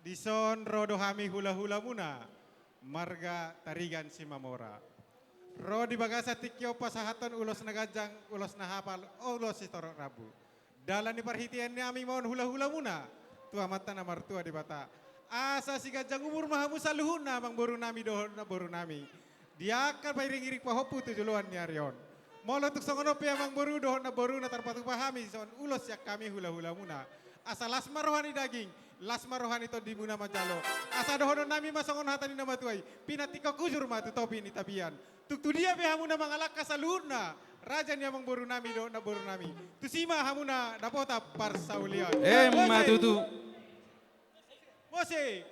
Dison rodohami hula-hula muna, marga tarigan si Mamora. Ro di bagasa tikyo pasahaton ulos nagajang, ulos nahapal, ulos sitorok rabu. Dalan ni perhitian ni ami mohon hula-hula muna, tua mata na martua di bata. Asa si gajang umur mahamu saluhuna bang boru nami dohon na boru nami. Dia akan pairing-iring pahopu tujuluan ni Aryon. Molo tuk songono pia bang boru dohon na boru na tarpatu pahami son ulos yak kami hula-hula muna. Asa lasma rohani daging, lasma rohani to di muna majalo. Asa dohono nami masongon hatani nama tuai, pinatika kujur matu topi ni tabian. Tuk tu dia be hamuna mangalak kasaluna. Raja ni amang boru nami do na boru nami. Tusima hamuna dapota parsaulian. Matutu. Mose.